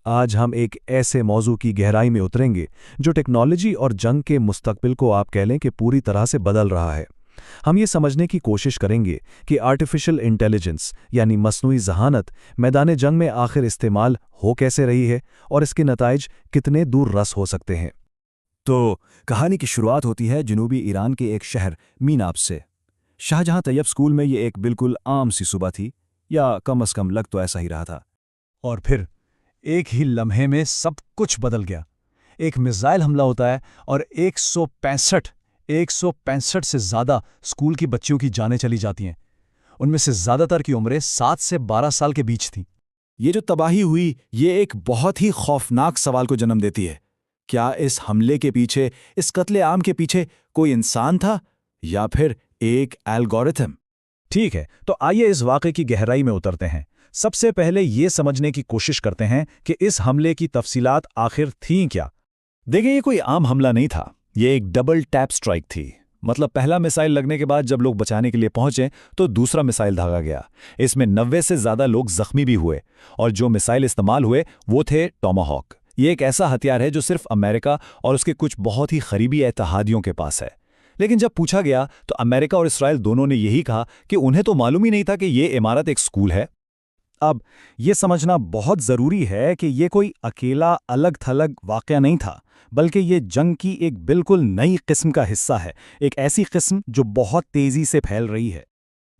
آج ہم ایک ایسے موضوع کی گہرائی میں اتریں گے جو ٹیکنالوجی اور جنگ کے مستقبل کو آپ کہہ لیں کہ پوری طرح سے بدل رہا ہے۔ ہم یہ سمجھنے کی کوشش کریں گے کہ آرٹیفیشل انٹیلیجنس یعنی مصنوعی ذہانت میدان جنگ میں آخر استعمال ہو کیسے رہی ہے اور اس کے نتائج کتنے دور رس ہو سکتے ہیں۔ تو کہانی کی شروعات ہوتی ہے جنوبی ایران کے ایک شہر میناب سے۔ شاہجہاں طیب اسکول میں یہ ایک بالکل عام سی صبح تھی، یا کم از کم لگ تو ایسا ہی رہا تھا۔ اور پھر ایک ہی لمحے میں سب کچھ بدل گیا۔ ایک میزائل حملہ ہوتا ہے اور 165 سے زیادہ اسکول کی بچیوں کی جانیں چلی جاتی ہیں۔ ان میں سے زیادہ تر کی عمریں 7 سے 12 سال کے بیچ تھیں۔ یہ جو تباہی ہوئی، یہ ایک بہت ہی خوفناک سوال کو جنم دیتی ہے۔ کیا اس حملے کے پیچھے، اس قتل عام کے پیچھے کوئی انسان تھا یا پھر ایک الگورتھم؟ ٹھیک ہے، تو آئیے اس واقعے کی گہرائی میں اترتے ہیں۔ سب سے پہلے یہ سمجھنے کی کوشش کرتے ہیں کہ اس حملے کی تفصیلات آخر تھیں کیا۔ دیکھیں، یہ کوئی عام حملہ نہیں تھا، یہ ایک ڈبل ٹیپ سٹرائک تھی۔ مطلب پہلا میسائل لگنے کے بعد جب لوگ بچانے کے لیے پہنچے تو دوسرا میسائل داغا گیا۔ اس میں 90 سے زیادہ لوگ زخمی بھی ہوئے، اور جو میسائل استعمال ہوئے وہ تھے ٹاماہاک۔ یہ ایک ایسا ہتھیار ہے جو صرف امریکہ اور اس کے کچھ بہت ہی قریبی اتحادیوں کے پاس ہے۔ لیکن جب پوچھا گیا تو امریکہ اور اسرائیل دونوں نے یہی کہا کہ انہیں تو معلوم ہی نہیں تھا کہ یہ عمارت ایک اسکول ہے۔ اب یہ سمجھنا بہت ضروری ہے کہ یہ کوئی اکیلا الگ تھلگ واقعہ نہیں تھا، بلکہ یہ جنگ کی ایک بالکل نئی قسم کا حصہ ہے، ایک ایسی قسم جو بہت تیزی سے پھیل رہی ہے۔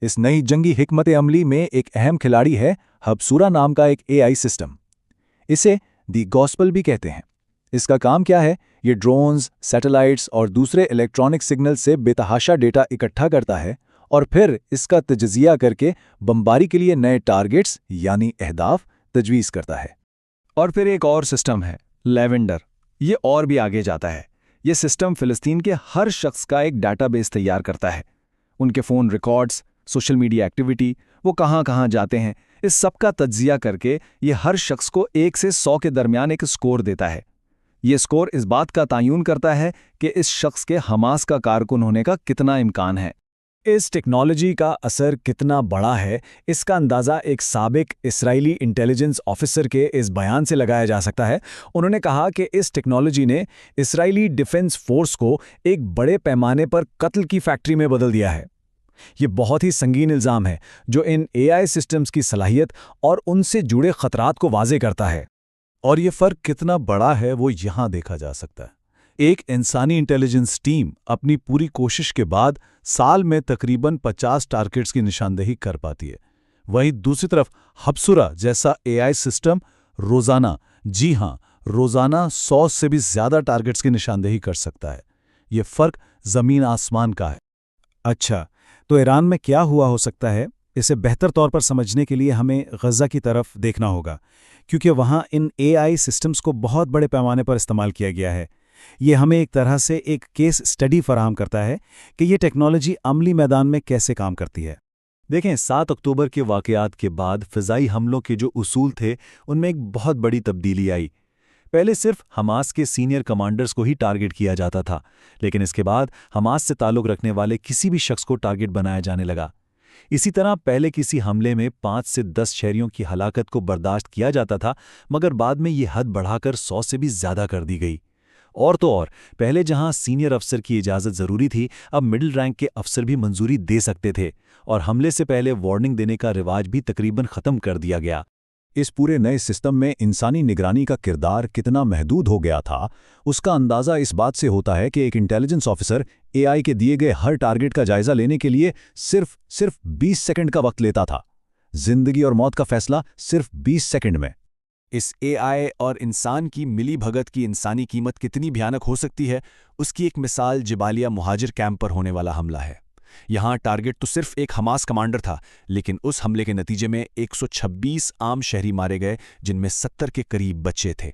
اس نئی جنگی حکمت عملی میں ایک اہم کھلاڑی ہے ہبسورا نام کا ایک AI سسٹم۔ اسے دی گوسپل بھی کہتے ہیں۔ اس کا کام کیا ہے؟ یہ ڈرونز، سیٹلائٹس اور دوسرے الیکٹرانک سگنل سے بے تحاشا ڈیٹا اکٹھا کرتا ہے اور پھر اس کا تجزیہ کر کے بمباری کے لیے نئے ٹارگٹس یعنی اہداف تجویز کرتا ہے۔ اور پھر ایک اور سسٹم ہے، لیونڈر۔ یہ اور بھی آگے جاتا ہے۔ یہ سسٹم فلسطین کے ہر شخص کا ایک ڈیٹا بیس تیار کرتا ہے، ان کے phone records, social media activity, وہ کہاں کہاں جاتے ہیں، اس سب کا تجزیہ کر کے یہ ہر شخص کو 1 سے 100 کے درمیان ایک سکور دیتا ہے۔ یہ سکور اس بات کا تعین کرتا ہے کہ اس شخص کے حماس کا کارکن ہونے کا کتنا امکان ہے۔ اس ٹیکنالوجی کا اثر کتنا بڑا ہے، اس کا اندازہ ایک سابق اسرائیلی انٹیلیجنس آفیسر کے اس بیان سے لگایا جا سکتا ہے۔ انہوں نے کہا کہ اس ٹیکنالوجی نے اسرائیلی ڈیفنس فورس کو ایک بڑے پیمانے پر قتل کی فیکٹری میں بدل دیا ہے۔ یہ بہت ہی سنگین الزام ہے جو ان AI سسٹمز کی صلاحیت اور ان سے جڑے خطرات کو واضح کرتا ہے۔ اور یہ فرق کتنا بڑا ہے وہ یہاں دیکھا جا سکتا ہے۔ ایک انسانی انٹیلیجنس ٹیم اپنی پوری کوشش کے بعد سال میں تقریباً 50 ٹارگٹس کی نشاندہی کر پاتی ہے۔ وہیں دوسری طرف ہبسورا جیسا AI سسٹم روزانہ 100 سے بھی زیادہ ٹارگٹس کی نشاندہی کر سکتا ہے۔ یہ فرق زمین آسمان کا ہے۔ اچھا، تو ایران میں کیا ہوا ہو سکتا ہے؟ اسے بہتر طور پر سمجھنے کے لیے ہمیں غزہ کی طرف دیکھنا ہوگا، کیونکہ وہاں ان AI سسٹمز کو بہت بڑے پیمانے پر استعمال کیا گیا ہے۔ یہ ہمیں ایک طرح سے ایک کیس اسٹڈی فراہم کرتا ہے کہ یہ ٹیکنالوجی عملی میدان میں کیسے کام کرتی ہے۔ دیکھیں، 7 اکتوبر کے واقعات کے بعد فضائی حملوں کے جو اصول تھے ان میں ایک بہت بڑی تبدیلی آئی۔ پہلے صرف حماس کے سینئر کمانڈرز کو ہی ٹارگٹ کیا جاتا تھا، لیکن اس کے بعد حماس سے تعلق رکھنے والے کسی بھی شخص کو ٹارگٹ بنایا جانے لگا۔ اسی طرح پہلے کسی حملے میں 5 سے 10 شہریوں کی ہلاکت کو برداشت کیا جاتا تھا، مگر بعد میں یہ حد بڑھا کر 100 سے بھی زیادہ کر دی گئی۔ اور تو اور، پہلے جہاں سینئر افسر کی اجازت ضروری تھی، اب مڈل رینک کے افسر بھی منظوری دے سکتے تھے، اور حملے سے پہلے وارننگ دینے کا رواج بھی تقریباً ختم کر دیا گیا۔ اس پورے نئے سسٹم میں انسانی نگرانی کا کردار کتنا محدود ہو گیا تھا، اس کا اندازہ اس بات سے ہوتا ہے کہ ایک انٹیلیجنس آفیسر AI کے دیے گئے ہر ٹارگٹ کا جائزہ لینے کے لیے صرف 20 سیکنڈ کا وقت لیتا تھا۔ زندگی اور موت کا فیصلہ صرف 20 سیکنڈ میں۔ اس AI اور انسان کی ملی بھگت کی انسانی قیمت کتنی بھیانک ہو سکتی ہے، اس کی ایک مثال جبالیہ مہاجر کیمپ پر ہونے والا حملہ ہے۔ یہاں ٹارگٹ تو صرف ایک حماس کمانڈر تھا، لیکن اس حملے کے نتیجے میں 126 عام شہری مارے گئے، جن میں 70 کے قریب بچے تھے۔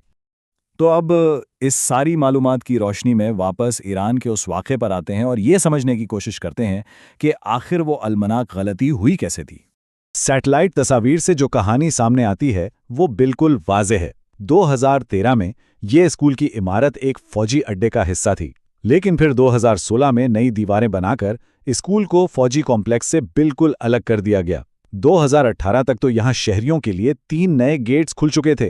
تو اب اس ساری معلومات کی روشنی میں واپس ایران کے اس واقعے پر آتے ہیں اور یہ سمجھنے کی کوشش کرتے ہیں کہ آخر وہ المناک غلطی ہوئی کیسے تھی۔ سیٹلائٹ تصاویر سے جو کہانی سامنے آتی ہے وہ بالکل واضح ہے۔ 2013 میں یہ اسکول کی عمارت ایک فوجی اڈے کا حصہ تھی، لیکن پھر 2016 میں نئی دیواریں بنا کر اسکول کو فوجی کمپلیکس سے بالکل الگ کر دیا گیا۔ 2018 تک تو یہاں شہریوں کے لیے 3 نئے گیٹس کھل چکے تھے